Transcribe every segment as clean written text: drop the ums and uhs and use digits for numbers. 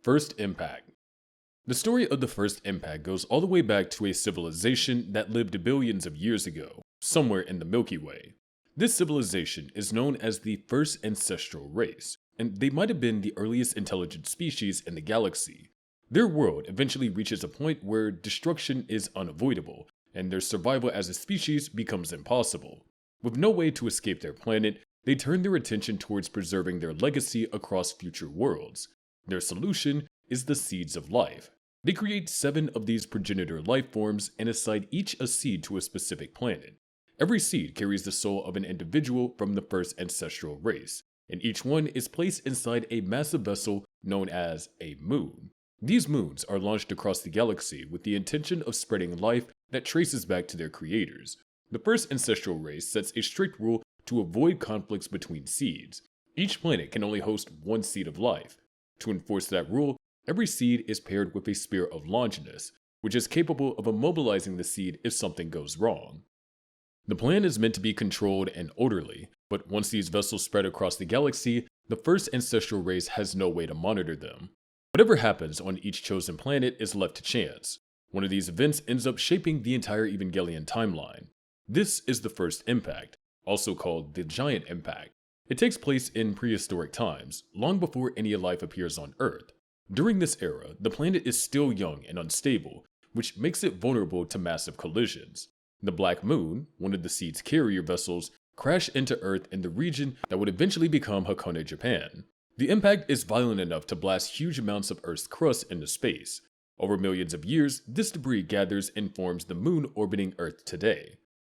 First Impact. The story of the first impact goes all the way back to a civilization that lived billions of years ago, somewhere in the Milky Way. This civilization is known as the first ancestral race, and they might have been the earliest intelligent species in the galaxy. Their world eventually reaches a point where destruction is unavoidable, and their survival as a species becomes impossible. With no way to escape their planet, they turn their attention towards preserving their legacy across future worlds. Their solution is the seeds of life. They create 7 of these progenitor life forms and assign each a seed to a specific planet. Every seed carries the soul of an individual from the first ancestral race, and each one is placed inside a massive vessel known as a moon. These moons are launched across the galaxy with the intention of spreading life that traces back to their creators. The first ancestral race sets a strict rule to avoid conflicts between seeds. Each planet can only host 1 seed of life. To enforce that rule, every seed is paired with a spear of Longinus, which is capable of immobilizing the seed if something goes wrong. The plan is meant to be controlled and orderly, but once these vessels spread across the galaxy, the first ancestral race has no way to monitor them. Whatever happens on each chosen planet is left to chance. One of these events ends up shaping the entire Evangelion timeline. This is the first impact, also called the Giant Impact. It takes place in prehistoric times, long before any life appears on Earth. During this era, the planet is still young and unstable, which makes it vulnerable to massive collisions. The Black Moon, one of the seed's carrier vessels, crashed into Earth in the region that would eventually become Hakone, Japan. The impact is violent enough to blast huge amounts of Earth's crust into space. Over millions of years, this debris gathers and forms the moon orbiting Earth today.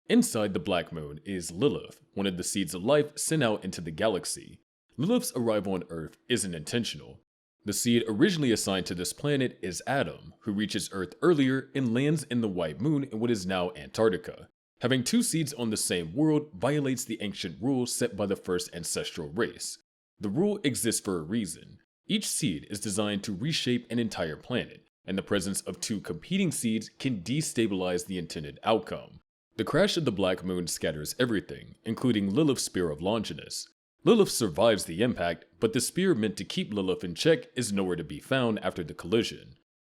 Inside the Black Moon is Lilith, one of the seeds of life sent out into the galaxy. Lilith's arrival on Earth isn't intentional. The seed originally assigned to this planet is Adam, who reaches Earth earlier and lands in the White Moon in what is now Antarctica. Having 2 seeds on the same world violates the ancient rule set by the first ancestral race. The rule exists for a reason. Each seed is designed to reshape an entire planet, and the presence of 2 competing seeds can destabilize the intended outcome. The crash of the Black Moon scatters everything, including Lilith's spear of Longinus. Lilith survives the impact, but the spear meant to keep Lilith in check is nowhere to be found after the collision.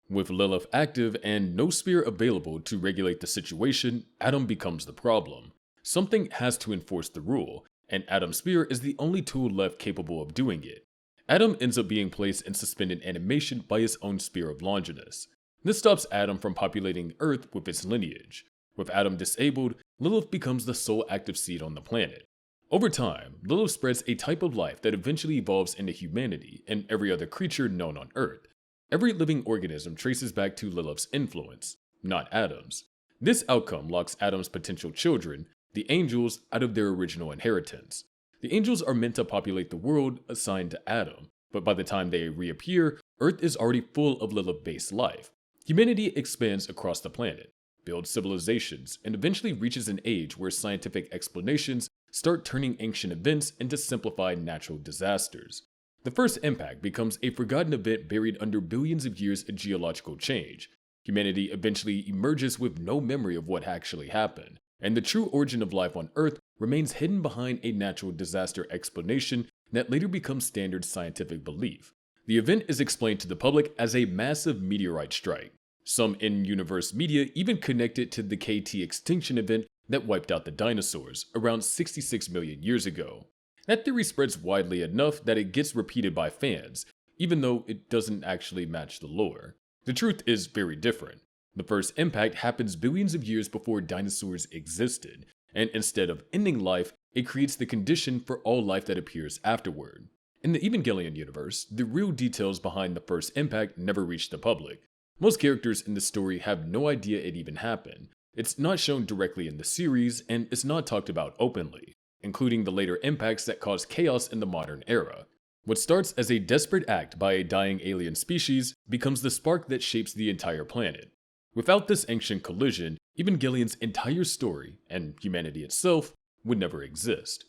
With Lilith active and no spear available to regulate the situation, Adam becomes the problem. Something has to enforce the rule, and Adam's spear is the only tool left capable of doing it. Adam ends up being placed in suspended animation by his own spear of Longinus. This stops Adam from populating Earth with its lineage. With Adam disabled, Lilith becomes the sole active seed on the planet. Over time, Lilith spreads a type of life that eventually evolves into humanity and every other creature known on Earth. Every living organism traces back to Lilith's influence, not Adam's. This outcome locks Adam's potential children, the angels, out of their original inheritance. The angels are meant to populate the world assigned to Adam, but by the time they reappear, Earth is already full of Lilith-based life. Humanity expands across the planet, builds civilizations, and eventually reaches an age where scientific explanations start turning ancient events into simplified natural disasters. The first impact becomes a forgotten event buried under billions of years of geological change. Humanity eventually emerges with no memory of what actually happened, and the true origin of life on Earth remains hidden behind a natural disaster explanation that later becomes standard scientific belief. The event is explained to the public as a massive meteorite strike. Some in-universe media even connect it to the KT extinction event that wiped out the dinosaurs around 66 million years ago. That theory spreads widely enough that it gets repeated by fans, even though it doesn't actually match the lore. The truth is very different. The first impact happens billions of years before dinosaurs existed, and instead of ending life, it creates the condition for all life that appears afterward. In the Evangelion universe, the real details behind the first impact never reach the public. Most characters in the story have no idea it even happened. It's not shown directly in the series, and it's not talked about openly, including the later impacts that cause chaos in the modern era. What starts as a desperate act by a dying alien species becomes the spark that shapes the entire planet. Without this ancient collision, Evangelion's entire story, and humanity itself, would never exist.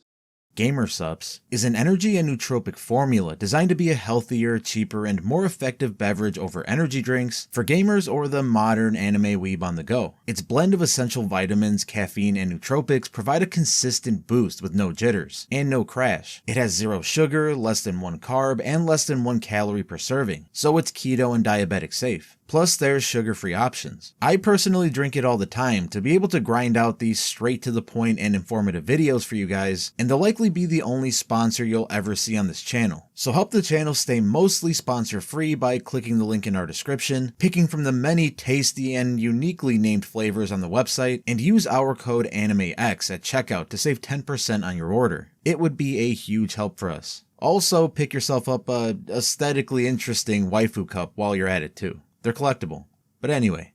GamerSups is an energy and nootropic formula designed to be a healthier, cheaper, and more effective beverage over energy drinks for gamers or the modern anime weeb on the go. Its blend of essential vitamins, caffeine, and nootropics provide a consistent boost with no jitters and no crash. It has 0 sugar, less than 1 carb, and less than 1 calorie per serving, so it's keto and diabetic safe. Plus, there's sugar-free options. I personally drink it all the time to be able to grind out these straight to the point and informative videos for you guys, and they'll likely be the only sponsor you'll ever see on this channel. So help the channel stay mostly sponsor-free by clicking the link in our description, picking from the many tasty and uniquely named flavors on the website, and use our code ANIMEX at checkout to save 10% on your order. It would be a huge help for us. Also, pick yourself up a aesthetically interesting waifu cup while you're at it too. They're collectible. But anyway.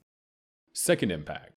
Second impact.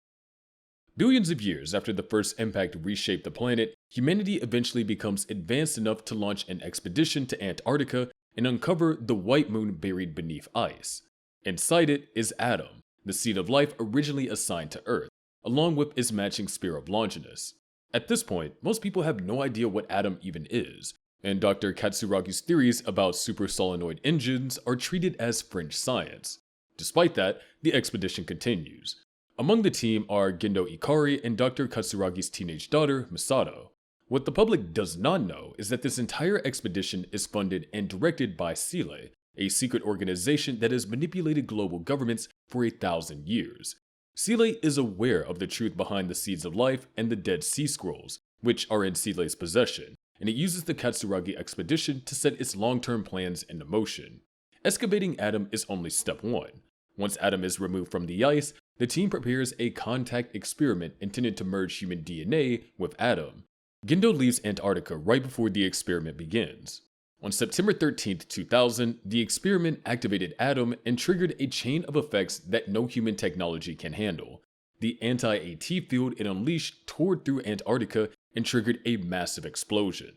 Billions of years after the first impact reshaped the planet, humanity eventually becomes advanced enough to launch an expedition to Antarctica and uncover the white moon buried beneath ice. Inside it is Adam, the seed of life originally assigned to Earth, along with its matching sphere of Longinus. At this point, most people have no idea what Adam even is, and Dr. Katsuragi's theories about super solenoid engines are treated as fringe science. Despite that, the expedition continues. Among the team are Gendo Ikari and Dr. Katsuragi's teenage daughter, Misato. What the public does not know is that this entire expedition is funded and directed by Sile, a secret organization that has manipulated global governments for 1,000 years. Sile is aware of the truth behind the Seeds of Life and the Dead Sea Scrolls, which are in Sile's possession, and it uses the Katsuragi expedition to set its long-term plans into motion. Excavating Adam is only step 1. Once Adam is removed from the ice, the team prepares a contact experiment intended to merge human DNA with Adam. Gendo leaves Antarctica right before the experiment begins. On September 13, 2000, the experiment activated Adam and triggered a chain of effects that no human technology can handle. The anti-AT field it unleashed tore through Antarctica and triggered a massive explosion.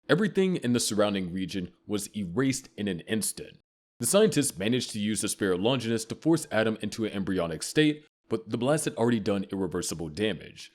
Everything in the surrounding region was erased in an instant. The scientists managed to use the sphere of Longinus to force Adam into an embryonic state, but the blast had already done irreversible damage.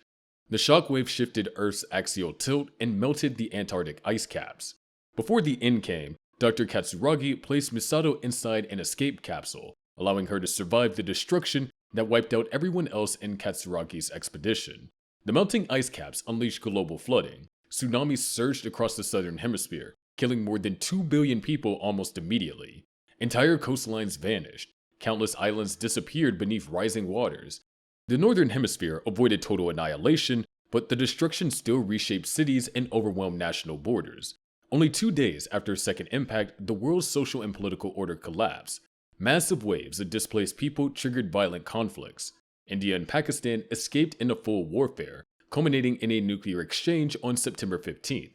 The shockwave shifted Earth's axial tilt and melted the Antarctic ice caps. Before the end came, Dr. Katsuragi placed Misato inside an escape capsule, allowing her to survive the destruction that wiped out everyone else in Katsuragi's expedition. The melting ice caps unleashed global flooding. Tsunamis surged across the southern hemisphere, killing more than 2 billion people almost immediately. Entire coastlines vanished. Countless islands disappeared beneath rising waters. The northern hemisphere avoided total annihilation, but the destruction still reshaped cities and overwhelmed national borders. Only 2 days after second impact, the world's social and political order collapsed. Massive waves of displaced people triggered violent conflicts. India and Pakistan escaped into full warfare, culminating in a nuclear exchange on September 15th.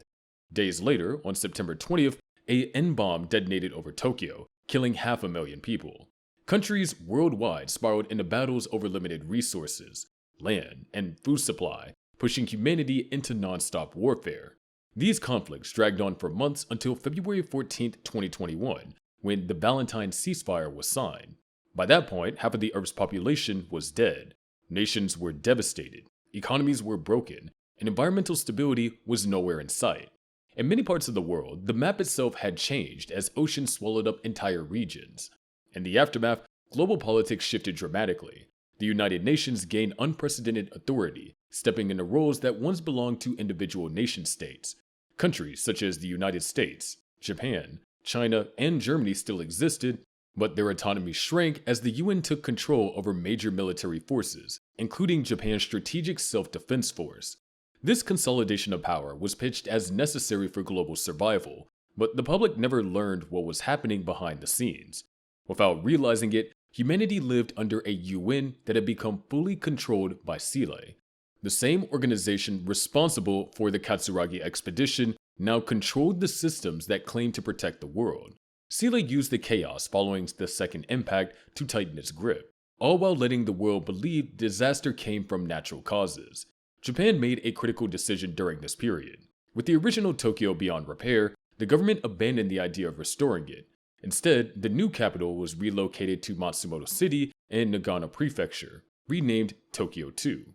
Days later, on September 20th, a N-bomb detonated over Tokyo, killing 500,000 people. Countries worldwide spiraled into battles over limited resources, land, and food supply, pushing humanity into non-stop warfare. These conflicts dragged on for months until February 14, 2021, when the Valentine ceasefire was signed. By that point, half of the Earth's population was dead. Nations were devastated, economies were broken, and environmental stability was nowhere in sight. In many parts of the world, the map itself had changed as oceans swallowed up entire regions. In the aftermath, global politics shifted dramatically. The United Nations gained unprecedented authority, stepping into roles that once belonged to individual nation-states. Countries such as the United States, Japan, China, and Germany still existed, but their autonomy shrank as the UN took control over major military forces, including Japan's Strategic Self-Defense Force. This consolidation of power was pitched as necessary for global survival, but the public never learned what was happening behind the scenes. Without realizing it, humanity lived under a UN that had become fully controlled by Sile. The same organization responsible for the Katsuragi expedition now controlled the systems that claimed to protect the world. Sile used the chaos following the second impact to tighten its grip, all while letting the world believe disaster came from natural causes. Japan made a critical decision during this period. With the original Tokyo beyond repair, the government abandoned the idea of restoring it. Instead, the new capital was relocated to Matsumoto City in Nagano Prefecture, renamed Tokyo 2.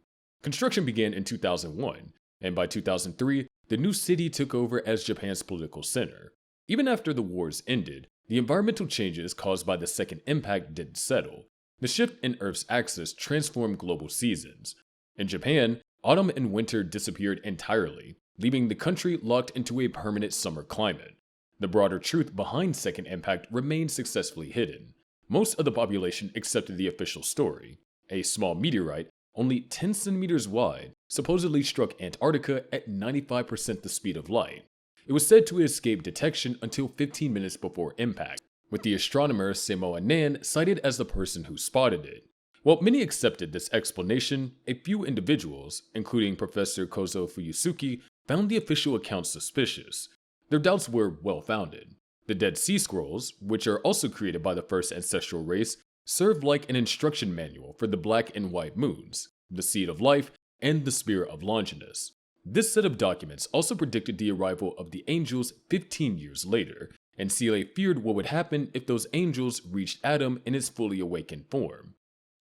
Construction began in 2001, and by 2003, the new city took over as Japan's political center. Even after the wars ended, the environmental changes caused by the second impact didn't settle. The shift in Earth's axis transformed global seasons. In Japan, autumn and winter disappeared entirely, leaving the country locked into a permanent summer climate. The broader truth behind second impact remained successfully hidden. Most of the population accepted the official story. A small meteorite, only 10 centimeters wide, supposedly struck Antarctica at 95% the speed of light. It was said to escape detection until 15 minutes before impact, with the astronomer Samoa Nan cited as the person who spotted it. While many accepted this explanation, a few individuals, including Professor Kozo Fuyusuki, found the official account suspicious. Their doubts were well-founded. The Dead Sea Scrolls, which are also created by the first ancestral race, served like an instruction manual for the black and white moons, the seed of life, and the spear of Longinus. This set of documents also predicted the arrival of the angels 15 years later, and Seele feared what would happen if those angels reached Adam in his fully awakened form.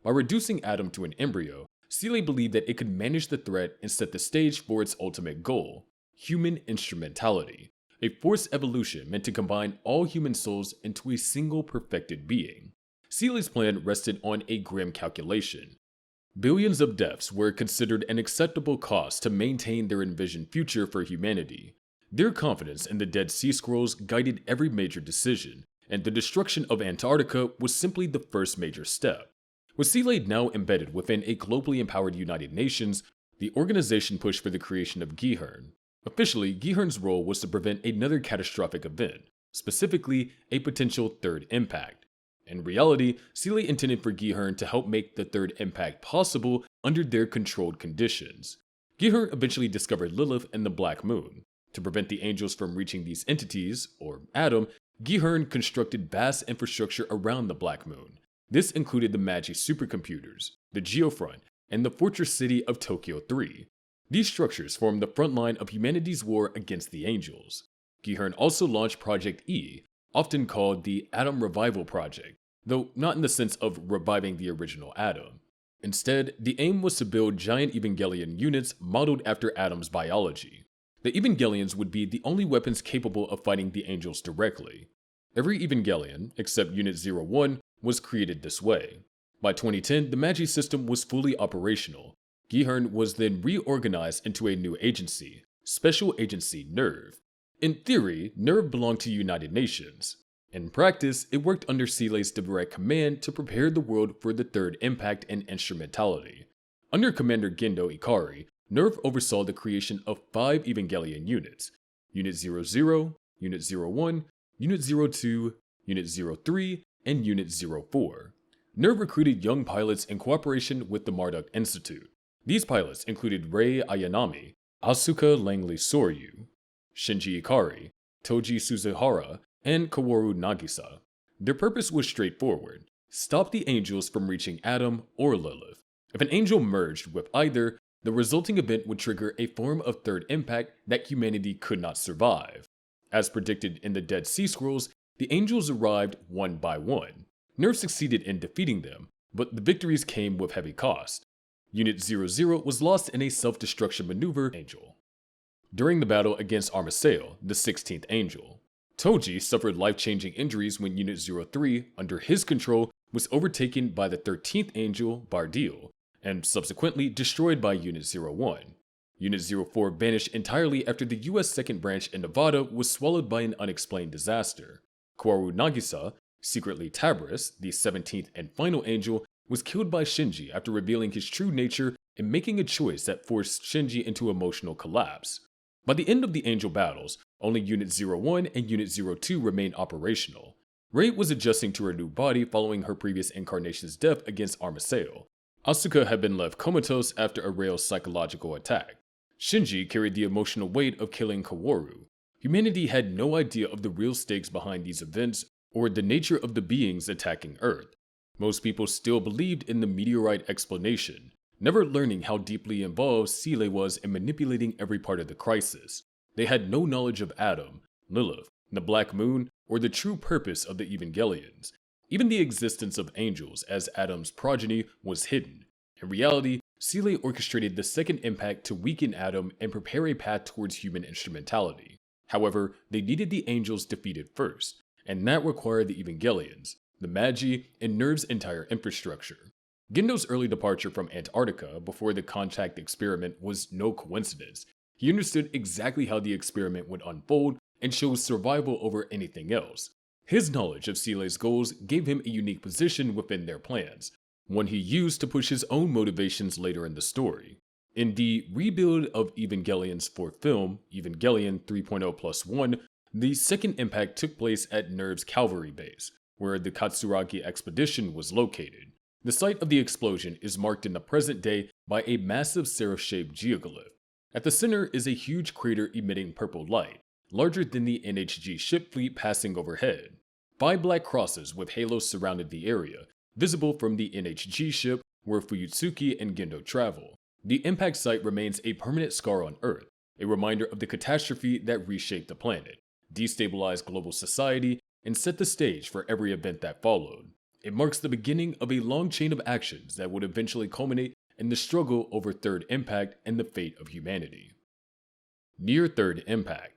By reducing Adam to an embryo, Seele believed that it could manage the threat and set the stage for its ultimate goal, human instrumentality, a forced evolution meant to combine all human souls into a single perfected being. Seele's plan rested on a grim calculation. Billions of deaths were considered an acceptable cost to maintain their envisioned future for humanity. Their confidence in the Dead Sea Scrolls guided every major decision, and the destruction of Antarctica was simply the first major step. With Seele now embedded within a globally empowered United Nations, the organization pushed for the creation of Gihern. Officially, Gihern's role was to prevent another catastrophic event, specifically a potential third impact. In reality, Seele intended for Gihern to help make the third impact possible under their controlled conditions. Gihern eventually discovered Lilith and the Black Moon. To prevent the angels from reaching these entities, or Adam, Gihern constructed vast infrastructure around the Black Moon. This included the Magi supercomputers, the Geofront, and the fortress city of Tokyo 3. These structures formed the front line of humanity's war against the angels. Gihern also launched Project E, often called the Atom Revival Project, though not in the sense of reviving the original Adam. Instead, the aim was to build giant Evangelion units modeled after Adam's biology. The Evangelions would be the only weapons capable of fighting the angels directly. Every Evangelion, except Unit 01, was created this way. By 2010, the Magi system was fully operational. Gihern was then reorganized into a new agency, Special Agency Nerv. In theory, Nerv belonged to United Nations. In practice, it worked under Seele's direct command to prepare the world for the third impact and instrumentality. Under Commander Gendo Ikari, Nerv oversaw the creation of 5 Evangelion units: Unit 00, Unit 01, Unit 02, Unit 03, and Unit 04. Nerv recruited young pilots in cooperation with the Marduk Institute. These pilots included Rei Ayanami, Asuka Langley Soryu, Shinji Ikari, Toji Suzuhara, and Kaworu Nagisa. Their purpose was straightforward: stop the angels from reaching Adam or Lilith. If an angel merged with either, the resulting event would trigger a form of third impact that humanity could not survive. As predicted in the Dead Sea Scrolls, the angels arrived one by one. Nerv succeeded in defeating them, but the victories came with heavy cost. Unit 00 was lost in a self-destruction maneuver angel during the battle against Armisael, the 16th angel. Toji suffered life-changing injuries when Unit 03, under his control, was overtaken by the 13th angel, Bardil, and subsequently destroyed by Unit 01. Unit 04 vanished entirely after the US 2nd branch in Nevada was swallowed by an unexplained disaster. Kaworu Nagisa, secretly Tabris, the 17th and final angel, was killed by Shinji after revealing his true nature and making a choice that forced Shinji into emotional collapse. By the end of the angel battles, only Unit 01 and Unit 02 remained operational. Rei was adjusting to her new body following her previous incarnation's death against Armisael. Asuka had been left comatose after Arail's psychological attack. Shinji carried the emotional weight of killing Kaworu. Humanity had no idea of the real stakes behind these events or the nature of the beings attacking Earth. Most people still believed in the meteorite explanation, never learning how deeply involved Seele was in manipulating every part of the crisis. They had no knowledge of Adam, Lilith, the Black Moon, or the true purpose of the Evangelions. Even the existence of angels as Adam's progeny was hidden. In reality, Seeley orchestrated the second impact to weaken Adam and prepare a path towards human instrumentality. However, they needed the Angels defeated first, and that required the Evangelions, the Magi, and Nerv's entire infrastructure. Gendo's early departure from Antarctica before the contact experiment was no coincidence. He understood exactly how the experiment would unfold and chose survival over anything else. His knowledge of Seeley's goals gave him a unique position within their plans, one he used to push his own motivations later in the story. In the rebuild of Evangelion's fourth film, Evangelion 3.0+1, the second impact took place at Nerv's cavalry base, where the Katsuragi expedition was located. The site of the explosion is marked in the present day by a massive serif-shaped geoglyph. At the center is a huge crater emitting purple light, larger than the NHG ship fleet passing overhead. 5 black crosses with halos surrounded the area, visible from the NHG ship where Fuyutsuki and Gendo travel. The impact site remains a permanent scar on Earth, a reminder of the catastrophe that reshaped the planet, destabilized global society, and set the stage for every event that followed. It marks the beginning of a long chain of actions that would eventually culminate in the struggle over Third Impact and the fate of humanity. Near Third Impact.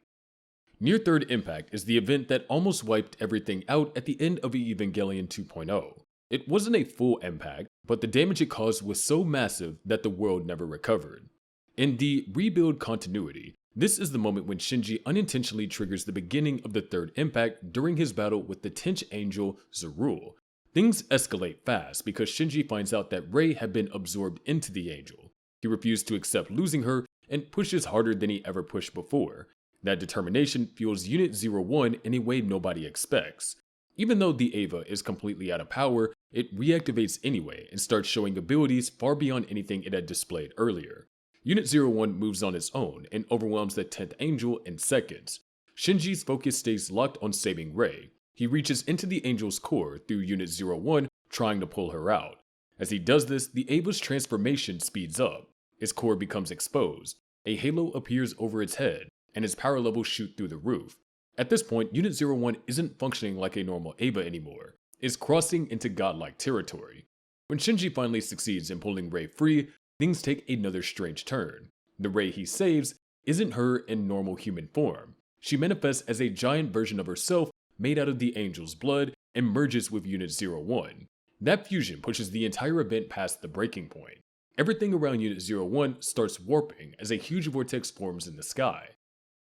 Near Third Impact is the event that almost wiped everything out at the end of Evangelion 2.0. It wasn't a full impact, but the damage it caused was so massive that the world never recovered. In the rebuild continuity, this is the moment when Shinji unintentionally triggers the beginning of the Third Impact during his battle with the Tench Angel Zerul. Things escalate fast because Shinji finds out that Rei had been absorbed into the Angel. He refused to accept losing her and pushes harder than he ever pushed before. That determination fuels Unit 01 in a way nobody expects. Even though the Eva is completely out of power, it reactivates anyway and starts showing abilities far beyond anything it had displayed earlier. Unit 01 moves on its own and overwhelms the 10th Angel in seconds. Shinji's focus stays locked on saving Rei. He reaches into the Angel's core through Unit 01, trying to pull her out. As he does this, the Eva's transformation speeds up. Its core becomes exposed. A halo appears over its head, and its power levels shoot through the roof. At this point, Unit 01 isn't functioning like a normal Eva anymore. It's crossing into godlike territory. When Shinji finally succeeds in pulling Rei free, things take another strange turn. The Rei he saves isn't her in normal human form. She manifests as a giant version of herself made out of the Angel's blood and merges with Unit 01. That fusion pushes the entire event past the breaking point. Everything around Unit 01 starts warping as a huge vortex forms in the sky.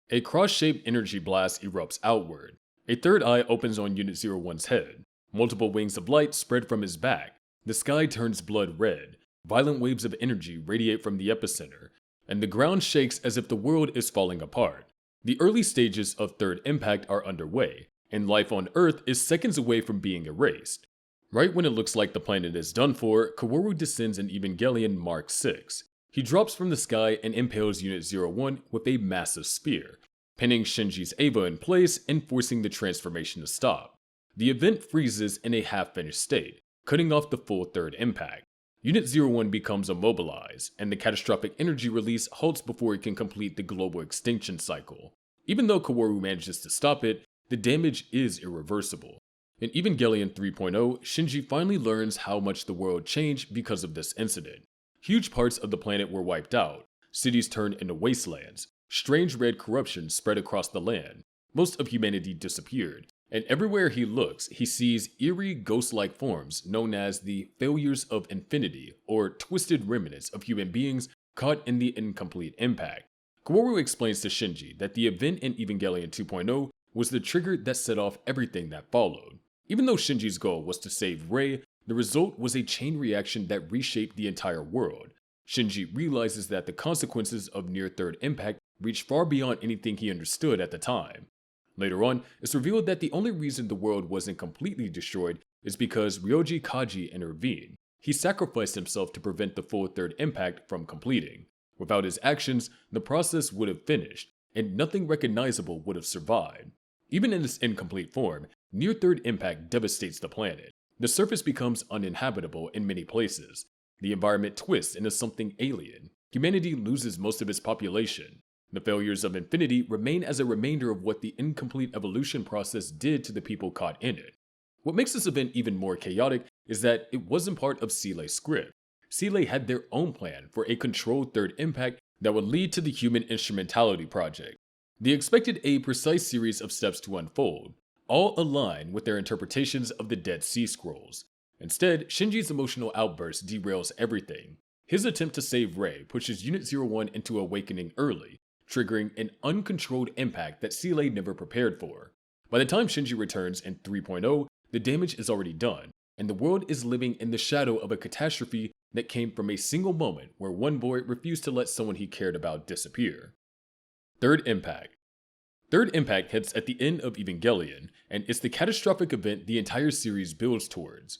A cross-shaped energy blast erupts outward. A third eye opens on Unit 01's head. Multiple wings of light spread from his back. The sky turns blood red. Violent waves of energy radiate from the epicenter, and the ground shakes as if the world is falling apart. The early stages of Third Impact are underway, and life on Earth is seconds away from being erased. Right when it looks like the planet is done for, Kaworu descends in Evangelion Mark 6. He drops from the sky and impales Unit 01 with a massive spear, pinning Shinji's Eva in place and forcing the transformation to stop. The event freezes in a half-finished state, cutting off the full Third Impact. Unit 01 becomes immobilized, and the catastrophic energy release halts before it can complete the global extinction cycle. Even though Kaworu manages to stop it, the damage is irreversible. In Evangelion 3.0, Shinji finally learns how much the world changed because of this incident. Huge parts of the planet were wiped out, cities turned into wastelands, strange red corruption spread across the land, most of humanity disappeared, and everywhere he looks, he sees eerie ghost-like forms known as the failures of infinity, or twisted remnants of human beings caught in the incomplete impact. Kaworu explains to Shinji that the event in Evangelion 2.0 was the trigger that set off everything that followed. Even though Shinji's goal was to save Rei, the result was a chain reaction that reshaped the entire world. Shinji realizes that the consequences of Near Third Impact reach far beyond anything he understood at the time. Later on, it's revealed that the only reason the world wasn't completely destroyed is because Ryoji Kaji intervened. He sacrificed himself to prevent the full Third Impact from completing. Without his actions, the process would have finished, and nothing recognizable would have survived. Even in its incomplete form, Near Third Impact devastates the planet. The surface becomes uninhabitable in many places. The environment twists into something alien. Humanity loses most of its population. The failures of infinity remain as a remainder of what the incomplete evolution process did to the people caught in it. What makes this event even more chaotic is that it wasn't part of Seeley's script. Seeley had their own plan for a controlled third impact that would lead to the Human Instrumentality Project. They expected a precise series of steps to unfold, all aligned with their interpretations of the Dead Sea Scrolls. Instead, Shinji's emotional outburst derails everything. His attempt to save Rei pushes Unit 01 into awakening early, triggering an uncontrolled impact that Seeley never prepared for. By the time Shinji returns in 3.0, the damage is already done, and the world is living in the shadow of a catastrophe that came from a single moment where one boy refused to let someone he cared about disappear. Third Impact. Third Impact hits at the end of Evangelion, and it's the catastrophic event the entire series builds towards.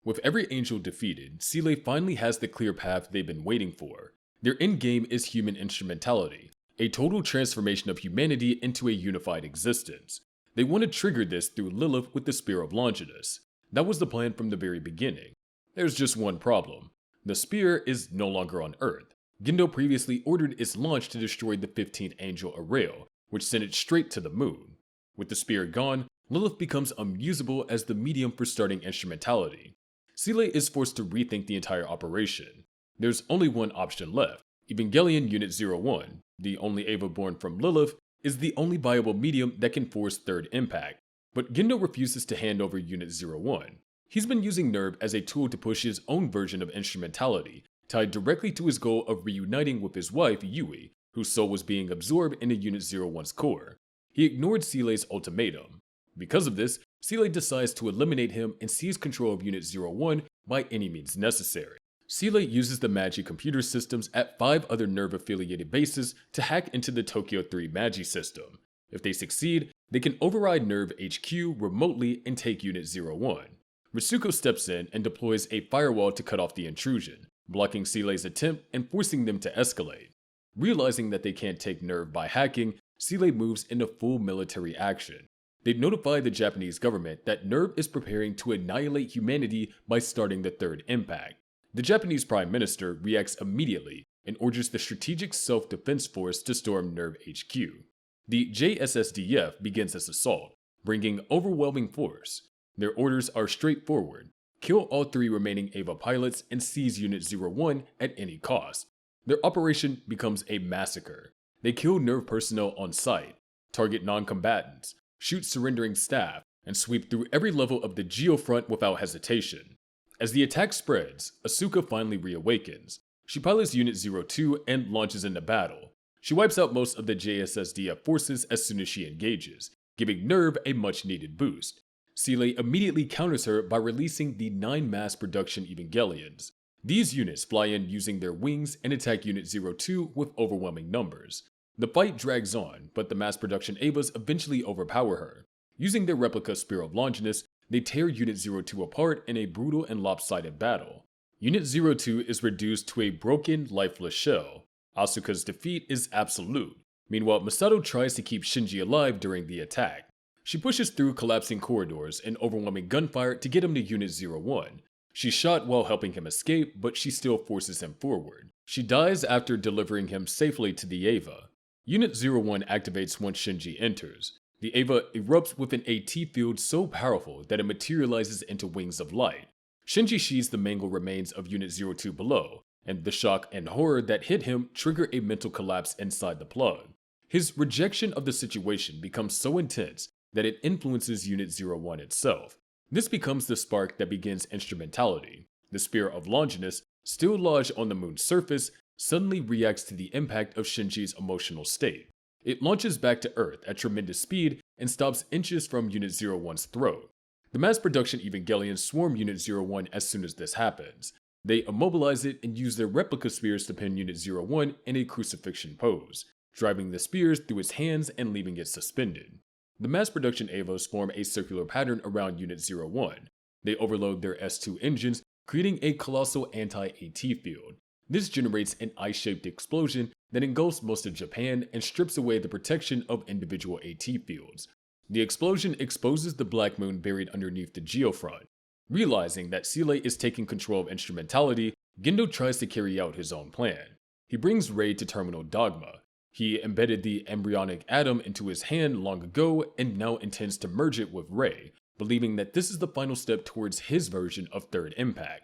With every angel defeated, Seeley finally has the clear path they've been waiting for. Their endgame is human instrumentality, a total transformation of humanity into a unified existence. They want to trigger this through Lilith with the Spear of Longinus. That was the plan from the very beginning. There's just one problem. The spear is no longer on Earth. Gendo previously ordered its launch to destroy the 15th angel Arail, which sent it straight to the moon. With the spear gone, Lilith becomes unusable as the medium for starting instrumentality. Seeley is forced to rethink the entire operation. There's only one option left. Evangelion Unit 01, the only Eva born from Lilith, is the only viable medium that can force third impact. But Gendo refuses to hand over Unit 01. He's been using Nerv as a tool to push his own version of instrumentality, tied directly to his goal of reuniting with his wife, Yui, whose soul was being absorbed into Unit 01's core. He ignored Seeley's ultimatum. Because of this, Seeley decides to eliminate him and seize control of Unit 01 by any means necessary. Seeley uses the Magi computer systems at 5 other Nerv-affiliated bases to hack into the Tokyo 3 Magi system. If they succeed, they can override Nerv HQ remotely and take Unit 01. Ritsuko steps in and deploys a firewall to cut off the intrusion, blocking Seeley's attempt and forcing them to escalate. Realizing that they can't take Nerv by hacking, Seeley moves into full military action. They notify the Japanese government that Nerv is preparing to annihilate humanity by starting the third impact. The Japanese Prime Minister reacts immediately and orders the Strategic Self-Defense Force to storm Nerv HQ. The JSSDF begins this assault, bringing overwhelming force. Their orders are straightforward: kill all 3 remaining Eva pilots and seize Unit 01 at any cost. Their operation becomes a massacre. They kill Nerv personnel on sight, target non-combatants, shoot surrendering staff, and sweep through every level of the Geofront without hesitation. As the attack spreads, Asuka finally reawakens. She pilots Unit 02 and launches into battle. She wipes out most of the JSSDF forces as soon as she engages, giving Nerv a much-needed boost. Seeley immediately counters her by releasing the 9 mass production Evangelions. These units fly in using their wings and attack Unit 02 with overwhelming numbers. The fight drags on, but the mass production Evas eventually overpower her. Using their replica Spear of Longinus, they tear Unit 02 apart in a brutal and lopsided battle. Unit 02 is reduced to a broken, lifeless shell. Asuka's defeat is absolute. Meanwhile, Masato tries to keep Shinji alive during the attack. She pushes through collapsing corridors and overwhelming gunfire to get him to Unit 01. She's shot while helping him escape, but she still forces him forward. She dies after delivering him safely to the Eva. Unit 01 activates once Shinji enters. The Eva erupts with an AT field so powerful that it materializes into wings of light. Shinji sees the mangled remains of Unit 02 below, and the shock and horror that hit him trigger a mental collapse inside the plug. His rejection of the situation becomes so intense that it influences Unit 01 itself. This becomes the spark that begins instrumentality. The Spear of Longinus, still lodged on the moon's surface, suddenly reacts to the impact of Shinji's emotional state. It launches back to Earth at tremendous speed and stops inches from Unit 01's throat. The mass production Evangelions swarm Unit 01 as soon as this happens. They immobilize it and use their replica spears to pin Unit 01 in a crucifixion pose, driving the spears through its hands and leaving it suspended. The mass production Evos form a circular pattern around Unit 01. They overload their S2 engines, creating a colossal anti-AT field. This generates an ice-shaped explosion that engulfs most of Japan and strips away the protection of individual AT fields. The explosion exposes the Black Moon buried underneath the Geofront. Realizing that Seeley is taking control of instrumentality, Gendo tries to carry out his own plan. He brings Rei to Terminal Dogma. He embedded the embryonic atom into his hand long ago and now intends to merge it with Rei, believing that this is the final step towards his version of Third Impact.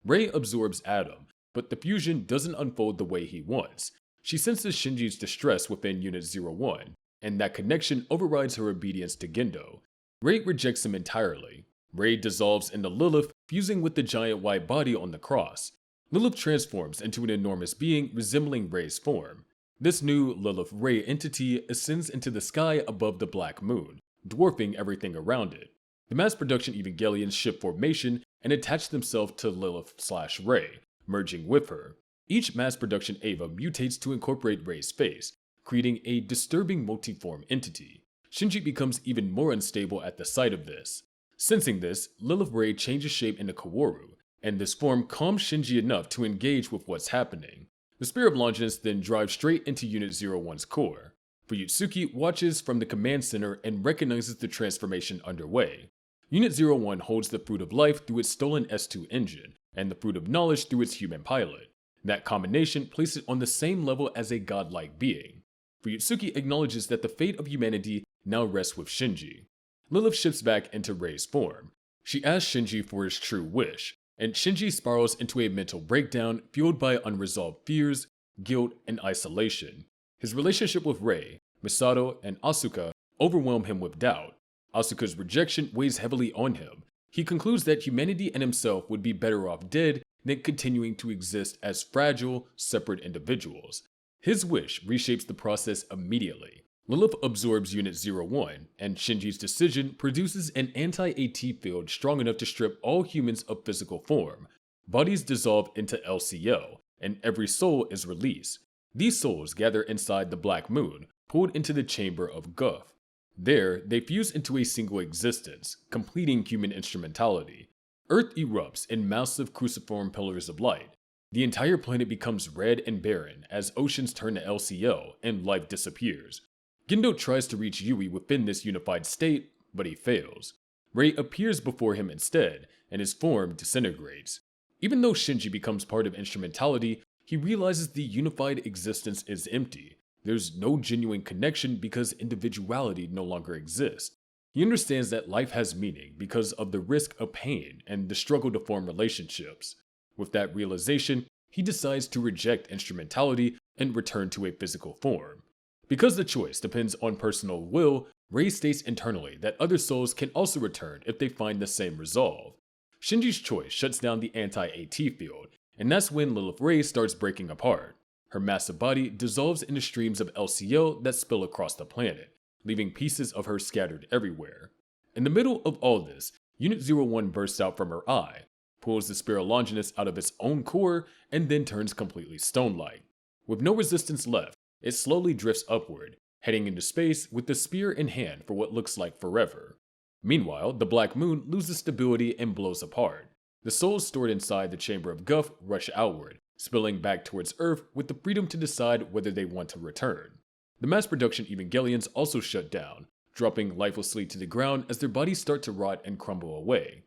Rei absorbs Atom, but the fusion doesn't unfold the way he wants. She senses Shinji's distress within Unit 01, and that connection overrides her obedience to Gendo. Rei rejects him entirely. Rei dissolves into Lilith, fusing with the giant white body on the cross. Lilith transforms into an enormous being resembling Rei's form. This new Lilith-Rei entity ascends into the sky above the Black Moon, dwarfing everything around it. The mass production Evangelions shift formation and attach themselves to Lilith/Rei, merging with her. Each mass production Eva mutates to incorporate Rei's face, creating a disturbing multiform entity. Shinji becomes even more unstable at the sight of this. Sensing this, Lilith-Rei changes shape into Kaworu, and this form calms Shinji enough to engage with what's happening. The Spear of Longinus then drives straight into Unit 01's core. Fuyutsuki watches from the command center and recognizes the transformation underway. Unit 01 holds the Fruit of Life through its stolen S2 engine, and the Fruit of Knowledge through its human pilot. That combination places it on the same level as a godlike being. Fuyutsuki acknowledges that the fate of humanity now rests with Shinji. Lilith shifts back into Rei's form. She asks Shinji for his true wish, and Shinji spirals into a mental breakdown fueled by unresolved fears, guilt, and isolation. His relationship with Rei, Misato, and Asuka overwhelm him with doubt. Asuka's rejection weighs heavily on him. He concludes that humanity and himself would be better off dead than continuing to exist as fragile, separate individuals. His wish reshapes the process immediately. Lilith absorbs Unit 01, and Shinji's decision produces an anti-AT field strong enough to strip all humans of physical form. Bodies dissolve into LCL, and every soul is released. These souls gather inside the Black Moon, pulled into the Chamber of Guff. There, they fuse into a single existence, completing human instrumentality. Earth erupts in massive cruciform pillars of light. The entire planet becomes red and barren as oceans turn to LCL and life disappears. Gendo tries to reach Yui within this unified state, but he fails. Rei appears before him instead, and his form disintegrates. Even though Shinji becomes part of instrumentality, he realizes the unified existence is empty. There's no genuine connection because individuality no longer exists. He understands that life has meaning because of the risk of pain and the struggle to form relationships. With that realization, he decides to reject instrumentality and return to a physical form. Because the choice depends on personal will, Rei states internally that other souls can also return if they find the same resolve. Shinji's choice shuts down the anti-AT field, and that's when Lilith-Rei starts breaking apart. Her massive body dissolves into streams of LCL that spill across the planet, leaving pieces of her scattered everywhere. In the middle of all this, Unit 01 bursts out from her eye, pulls the Spear of Longinus out of its own core, and then turns completely stone-like. With no resistance left, it slowly drifts upward, heading into space with the spear in hand for what looks like forever. Meanwhile, the Black Moon loses stability and blows apart. The souls stored inside the Chamber of Guff rush outward, spilling back towards Earth with the freedom to decide whether they want to return. The mass production Evangelions also shut down, dropping lifelessly to the ground as their bodies start to rot and crumble away.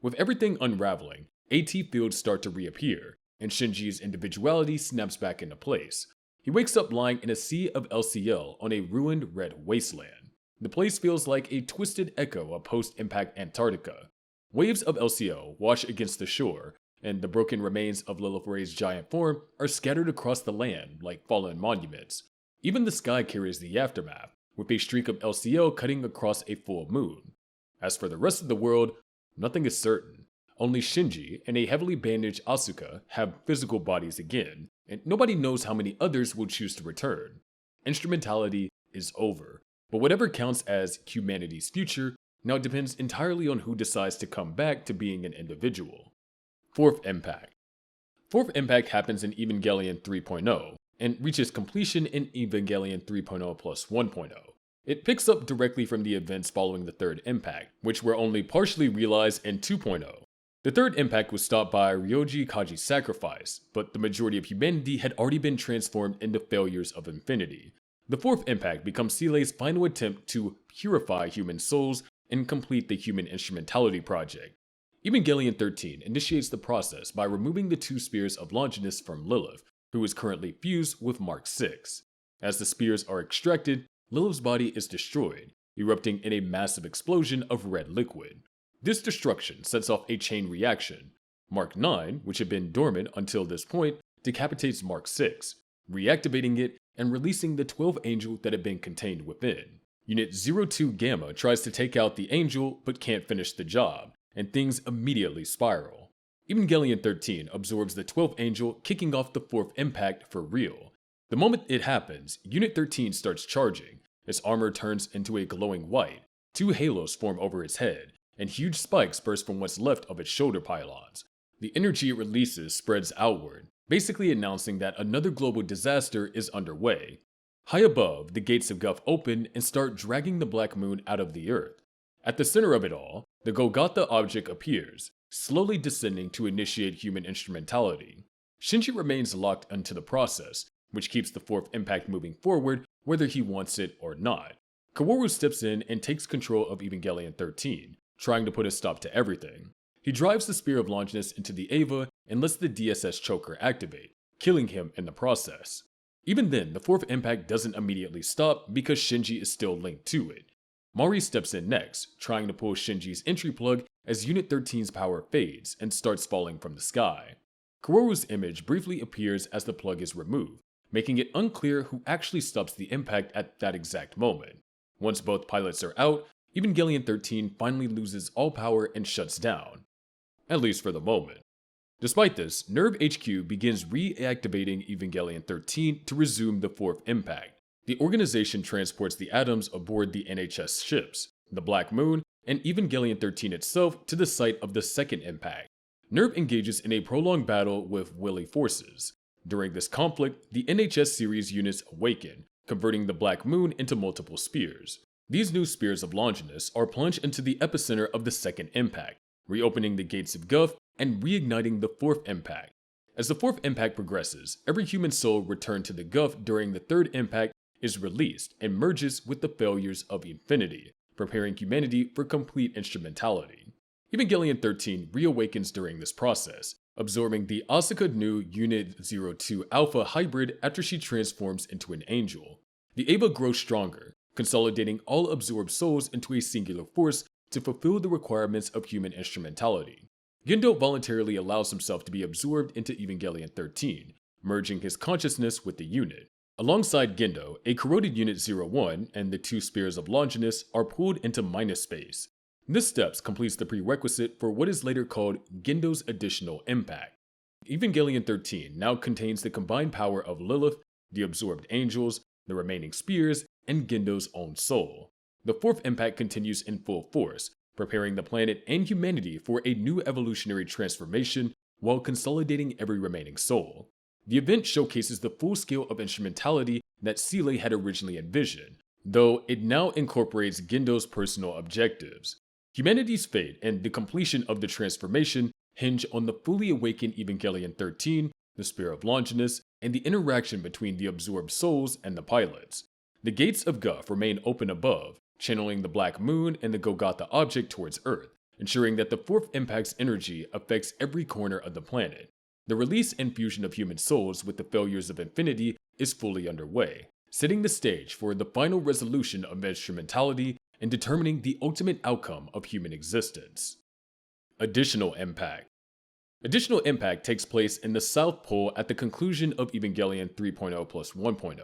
With everything unraveling, AT fields start to reappear, and Shinji's individuality snaps back into place. He wakes up lying in a sea of LCL on a ruined red wasteland. The place feels like a twisted echo of post-impact Antarctica. Waves of LCL wash against the shore, and the broken remains of Lilith-Rei's giant form are scattered across the land like fallen monuments. Even the sky carries the aftermath, with a streak of LCL cutting across a full moon. As for the rest of the world, nothing is certain. Only Shinji and a heavily bandaged Asuka have physical bodies again, and nobody knows how many others will choose to return. Instrumentality is over, but whatever counts as humanity's future now depends entirely on who decides to come back to being an individual. Fourth Impact. Fourth Impact happens in Evangelion 3.0 and reaches completion in Evangelion 3.0 plus 1.0. It picks up directly from the events following the Third Impact, which were only partially realized in 2.0. The Third Impact was stopped by Ryoji Kaji's sacrifice, but the majority of humanity had already been transformed into failures of infinity. The Fourth Impact becomes Seele's final attempt to purify human souls and complete the Human Instrumentality Project. Evangelion 13 initiates the process by removing the two spears of Longinus from Lilith, who is currently fused with Mark 6. As the spears are extracted, Lilith's body is destroyed, erupting in a massive explosion of red liquid. This destruction sets off a chain reaction. Mark 9, which had been dormant until this point, decapitates Mark 6, reactivating it and releasing the 12 Angel that had been contained within. Unit 02 Gamma tries to take out the Angel but can't finish the job, and things immediately spiral. Evangelion 13 absorbs the 12th Angel, kicking off the 4th impact for real. The moment it happens, Unit 13 starts charging. Its armor turns into a glowing white, 2 halos form over its head, and huge spikes burst from what's left of its shoulder pylons. The energy it releases spreads outward, basically announcing that another global disaster is underway. High above, the gates of Guff open and start dragging the Black Moon out of the Earth. At the center of it all, the Golgotha object appears, slowly descending to initiate human instrumentality. Shinji remains locked into the process, which keeps the 4th impact moving forward whether he wants it or not. Kaworu steps in and takes control of Evangelion 13, trying to put a stop to everything. He drives the Spear of Longinus into the Eva and lets the DSS choker activate, killing him in the process. Even then, the 4th impact doesn't immediately stop because Shinji is still linked to it. Mari steps in next, trying to pull Shinji's entry plug as Unit 13's power fades and starts falling from the sky. Kaworu's image briefly appears as the plug is removed, making it unclear who actually stops the impact at that exact moment. Once both pilots are out, Evangelion 13 finally loses all power and shuts down. At least for the moment. Despite this, Nerv HQ begins reactivating Evangelion 13 to resume the 4th impact. The organization transports the atoms aboard the NHS ships, the Black Moon, and Evangelion 13 itself to the site of the 2nd impact. Nerv engages in a prolonged battle with Willy forces. During this conflict, the NHS series units awaken, converting the Black Moon into multiple spears. These new spears of Longinus are plunged into the epicenter of the 2nd impact, reopening the gates of Guff and reigniting the 4th impact. As the 4th impact progresses, every human soul returned to the Guff during the 3rd impact is released and merges with the failures of Infinity, preparing humanity for complete instrumentality. Evangelion 13 reawakens during this process, absorbing the Asuka Nu Unit 02 Alpha hybrid after she transforms into an angel. The Eva grows stronger, consolidating all absorbed souls into a singular force to fulfill the requirements of human instrumentality. Gendo voluntarily allows himself to be absorbed into Evangelion 13, merging his consciousness with the unit. Alongside Gendo, a corroded Unit 01 and the 2 spears of Longinus are pulled into minus space. This step completes the prerequisite for what is later called Gendo's additional impact. Evangelion 13 now contains the combined power of Lilith, the absorbed angels, the remaining spears, and Gendo's own soul. The 4th impact continues in full force, preparing the planet and humanity for a new evolutionary transformation while consolidating every remaining soul. The event showcases the full scale of instrumentality that Seele had originally envisioned, though it now incorporates Gendo's personal objectives. Humanity's fate and the completion of the transformation hinge on the fully awakened Evangelion 13, the Spear of Longinus, and the interaction between the absorbed souls and the pilots. The gates of Guff remain open above, channeling the Black Moon and the Golgotha object towards Earth, ensuring that the 4th impact's energy affects every corner of the planet. The release and fusion of human souls with the failures of Infinity is fully underway, setting the stage for the final resolution of instrumentality and determining the ultimate outcome of human existence. Additional Impact. Additional Impact takes place in the South Pole at the conclusion of Evangelion 3.0 plus 1.0.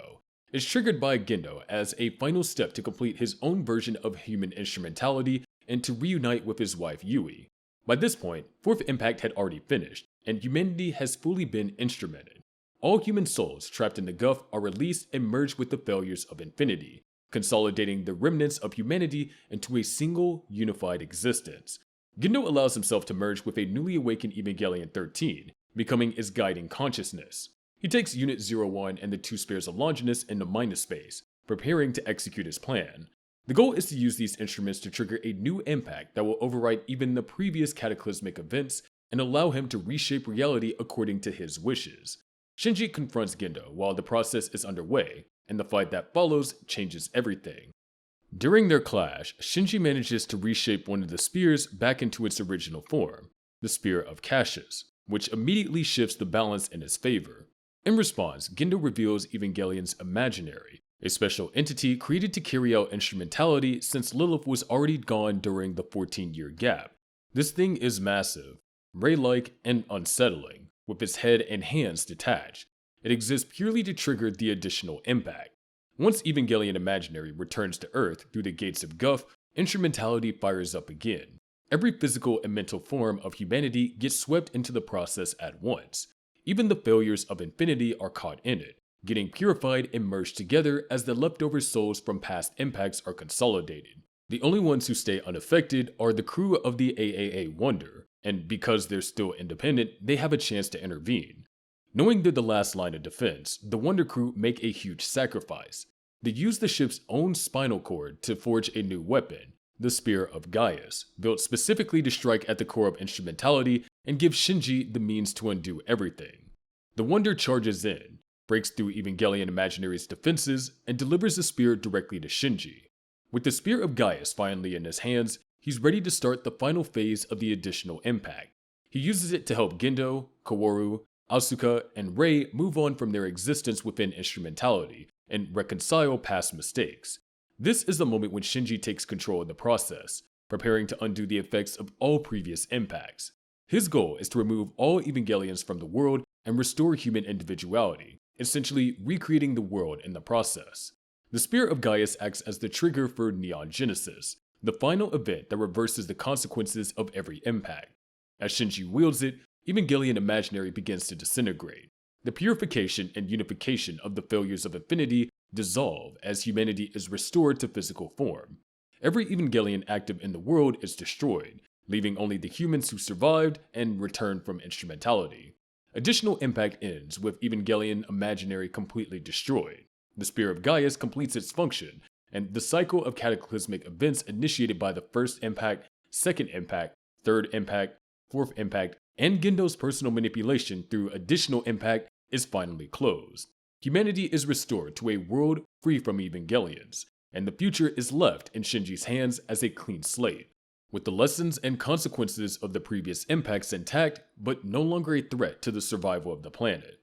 It's triggered by Gendo as a final step to complete his own version of human instrumentality and to reunite with his wife Yui. By this point, 4th Impact had already finished, and humanity has fully been instrumented. All human souls trapped in the Guff are released and merged with the failures of Infinity, consolidating the remnants of humanity into a single, unified existence. Gendo allows himself to merge with a newly awakened Evangelion 13, becoming its guiding consciousness. He takes Unit 01 and the 2 spears of Longinus into minus space, preparing to execute his plan. The goal is to use these instruments to trigger a new impact that will overwrite even the previous cataclysmic events and allow him to reshape reality according to his wishes. Shinji confronts Gendo while the process is underway, and the fight that follows changes everything. During their clash, Shinji manages to reshape one of the spears back into its original form, the Spear of Cassius, which immediately shifts the balance in his favor. In response, Gendo reveals Evangelion's Imaginary, a special entity created to carry out instrumentality since Lilith was already gone during the 14-year gap. This thing is massive. ray-like, and unsettling, with its head and hands detached. It exists purely to trigger the additional impact. Once Evangelion Imaginary returns to Earth through the gates of Guff, instrumentality fires up again. Every physical and mental form of humanity gets swept into the process at once. Even the failures of infinity are caught in it, getting purified and merged together as the leftover souls from past impacts are consolidated. The only ones who stay unaffected are the crew of the AAA Wonder, and because they're still independent, they have a chance to intervene. Knowing they're the last line of defense, the Wonder crew make a huge sacrifice. They use the ship's own spinal cord to forge a new weapon, the Spear of Gaius, built specifically to strike at the core of instrumentality and give Shinji the means to undo everything. The Wonder charges in, breaks through Evangelion Imaginary's defenses, and delivers the spear directly to Shinji. With the Spear of Gaius finally in his hands, he's ready to start the final phase of the additional impact. He uses it to help Gendo, Kaworu, Asuka, and Rei move on from their existence within instrumentality and reconcile past mistakes. This is the moment when Shinji takes control of the process, preparing to undo the effects of all previous impacts. His goal is to remove all Evangelions from the world and restore human individuality, essentially recreating the world in the process. The Spear of Gaius acts as the trigger for Neon Genesis, the final event that reverses the consequences of every impact. As Shinji wields it, Evangelion Imaginary begins to disintegrate. The purification and unification of the failures of infinity dissolve as humanity is restored to physical form. Every Evangelion active in the world is destroyed, leaving only the humans who survived and returned from instrumentality. Additional impact ends with Evangelion Imaginary completely destroyed. The Spear of Gaius completes its function, and the cycle of cataclysmic events initiated by the first impact, second impact, third impact, fourth impact, and Gendo's personal manipulation through additional impact is finally closed. Humanity is restored to a world free from Evangelions, and the future is left in Shinji's hands as a clean slate, with the lessons and consequences of the previous impacts intact, but no longer a threat to the survival of the planet.